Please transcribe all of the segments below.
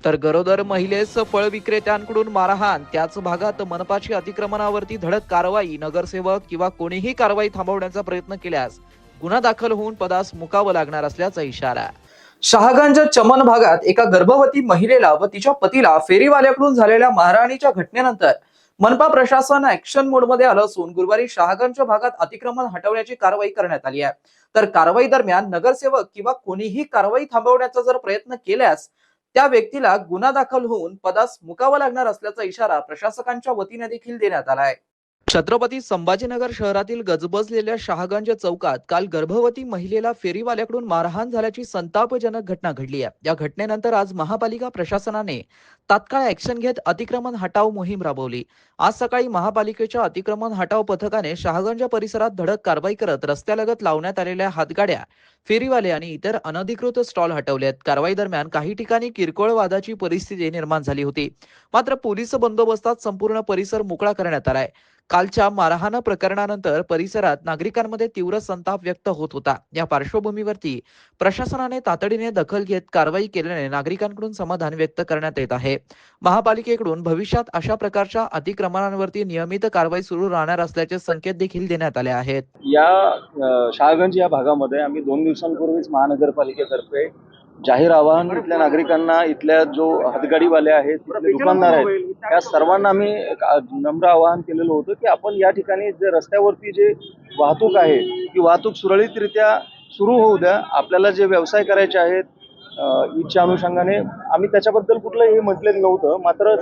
तर गरोदर महिलेस फळ विक्रेत्यांकडून मारहाण, त्याच भागात मनपाची अतिक्रमणावरती धडक कारवाई. नगरसेवक किंवा कोणीही कारवाई थांबवण्याचा प्रयत्न केल्यास गुन्हा दाखल होऊन पदास मुकावं लागणार असल्याचा इशारा. शहागंज चमन भागात एका गर्भवती महिलेला व तिच्या पतीला फेरीवाल्याकडून झालेल्या मारहाणीच्या घटनेनंतर मनपा प्रशासन ऍक्शन मोडमध्ये आलं असून गुरुवारी शहागंज भागात अतिक्रमण हटवण्याची कारवाई करण्यात आली आहे. तर कारवाई दरम्यान नगरसेवक किंवा कोणीही कारवाई थांबवण्याचा जर प्रयत्न केल्यास त्या व्यक्तीला गुन्हा दाखल होऊन पदास मुकावं लागणार असल्याचा इशारा प्रशासकांच्या वतीने देखील देण्यात आला आहे. छत्रपती संभाजीनगर शहरातील गजबजलेल्या शहागंज चौकात काल गर्भवती महिलेला फेरीवाल्याकडून मारहाण झाल्याची संतापजनक घटना घडली आहे. या घटनेनंतर आज महापालिका प्रशासनाने तात्काळ ऍक्शन घेत अतिक्रमण हटाव मोहीम राबवली. आज सकाळी महापालिकेच्या अतिक्रमण हटाव पथकाने शहागंज परिसरात धडक कारवाई करत रस्त्यालगत लावण्यात आलेल्या हातगाड्या, फेरीवाले आणि इतर अनधिकृत स्टॉल हटवलेत. कारवाई दरम्यान काही ठिकाणी किरकोळ वादाची परिस्थिती निर्माण झाली होती, मात्र पोलीस बंदोबस्तात संपूर्ण परिसर मोकळा करण्यात आलाय. कालच्या मारहाण प्रकरणानंतर परिसरात नागरिकांमध्ये तीव्र संताप व्यक्त होत होता. या पार्श्वभूमीवरती प्रशासनाने तातडीने दखल घेत कारवाई केल्याने नागरिकांकडून समाधान व्यक्त करण्यात येत आहे. महापालिकेकडून भविष्यात अशा प्रकारच्या अतिक्रमणांवरती नियमित कारवाई सुरू राहणार असल्याचे संकेत देखील देण्यात आले आहेत. शहागंज या भागामध्ये आम्ही 2 दिवसांपूर्वीच महानगरपालिकेतर्फे जाहीर आवाहन इथल्या नागरिकांना, इथल्या जो हातगाडीवाले आहेत, इथले दुकानदार आहेत, या सर्वांना आम्ही नम्र आवाहन केलेलं होतं की आपण या ठिकाणी जे रस्त्यावरती जे वाहतूक आहे ती वाहतूक सुरळीतरित्या सुरू होऊ द्या. आपल्याला जे व्यवसाय करायचे आहेत ईदच्या अनुषंगाने आम्ही त्याच्याबद्दल कुठलंही म्हटलेलं नव्हतं. मात्र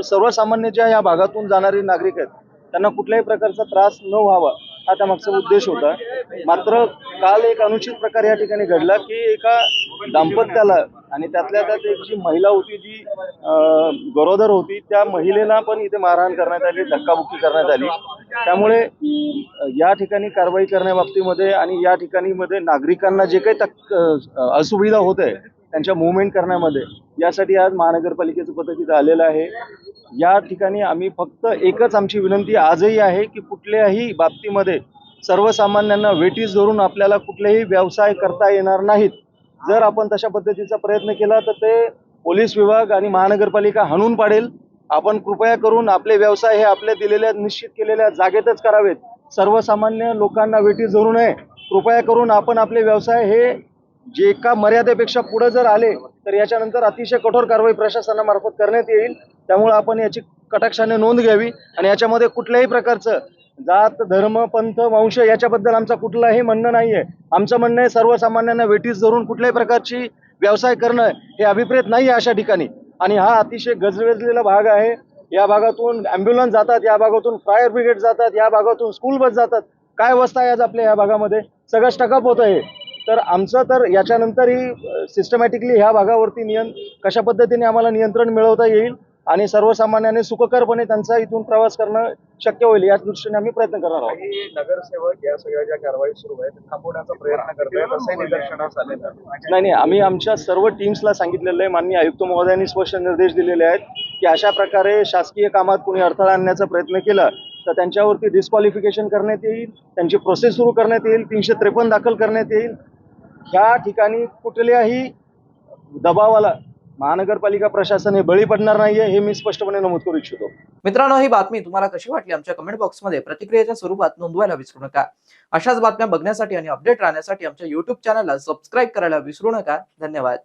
सर्वसामान्य ज्या या भागातून जाणारे नागरिक आहेत त्यांना कुठल्याही प्रकारचा त्रास न व्हावा हा त्यामागचा उद्देश होता. मात्र काल एक अनुचित प्रकार या ठिकाणी घडला की एका दाम्पत्याला आणि त्यातल्या त्यात एक जी महिला होती, जी गरोदर होती, त्या महिलेला पण इथे मारहाण करण्यात आली, धक्काबुक्की करण्यात आली. त्यामुळे या ठिकाणी कारवाई करण्याबाबतीमध्ये आणि या ठिकाणी मध्ये नागरिकांना जे काही असुविधा होत आहे त्यांच्या मुवमेंट करण्यामध्ये, यासाठी आज महानगरपालिकेचं पथक इथं आलेलं आहे. या ठिकाणी आम्ही फक्त एकच आमची विनंती आजही आहे की कुठल्याही बाबतीमध्ये सर्वसामान्यांना वेठीस धरून आपल्याला कुठलेही व्यवसाय करता येणार नाहीत. जर आपण तशा पद्धतीचा प्रयत्न केला तर ते पोलीस विभाग आणि महानगरपालिका हाणून पाडेल. आपण कृपया करून आपले व्यवसाय हे आपल्या दिलेल्या निश्चित केलेल्या जागेतच करावेत. सर्वसामान्य लोकांना वेठीस धरू नये. कृपया करून आपण आपले व्यवसाय हे जे एका मर्यादेपेक्षा पुढे जर आले तर याच्यानंतर अतिशय कठोर कारवाई प्रशासनामार्फत करण्यात येईल. त्यामुळे आपण याची कटाक्षाने नोंद घ्यावी आणि याच्यामध्ये कुठल्याही प्रकारचं जात, धर्म, पंथ, वंश याच्याबद्दल आमचं कुठलंही म्हणणं नाहीये. आमचं म्हणणं आहे सर्वसामान्यांना वेठीस धरून कुठल्याही प्रकारची व्यवसाय करणं हे अभिप्रेत नाही आहे अशा ठिकाणी. आणि हा अतिशय गजबजलेला भाग आहे. या भागातून ॲम्ब्युलन्स जातात, या भागातून फायर ब्रिगेड जातात, या भागातून स्कूल बस जातात. काय अवस्था आहे आज आपल्या या भागामध्ये? सगळं स्टकअप होत आहे. तर आमचं तर याच्यानंतरही सिस्टमॅटिकली ह्या भागावरती कशा पद्धतीने आम्हाला नियंत्रण मिळवता येईल आणि सर्वसामान्याने सुखकरपणे त्यांचा इथून प्रवास करणं शक्य होईल या दृष्टीने आम्ही प्रयत्न करणार आहोत. नगरसेवक या सगळ्या ज्या कारवाई सुरू आहेत थांबवण्याचा प्रयत्न करतायत असंही निदर्शनास आलेलं नाही, आम्ही आमच्या सर्व टीम्सला सांगितलेलं आहे. माननीय आयुक्त महोदयांनी स्पष्ट निर्देश दिलेले आहेत की अशा प्रकारे शासकीय कामात कोणी अडथळा आणण्याचा प्रयत्न केला तर त्यांच्यावरती डिस्क्वालिफिकेशन करण्यात येईल, त्यांची प्रोसेस सुरू करण्यात येईल, 353 दाखल करण्यात येईल. ह्या ठिकाणी कुठल्याही दबावाला महानगरपालिका प्रशासन हे बळी पडणार नाहीये हे मी स्पष्टपणे नमूद करू इच्छितो. मित्रांनो, ही बातमी तुम्हाला कशी वाटली आमच्या कमेंट बॉक्समध्ये प्रतिक्रियेच्या स्वरूपात नोंदवायला विसरू नका. अशाच बातम्या बघण्यासाठी आणि अपडेट राहण्यासाठी आमच्या YouTube चॅनलला सबस्क्राईब करायला विसरू नका. धन्यवाद.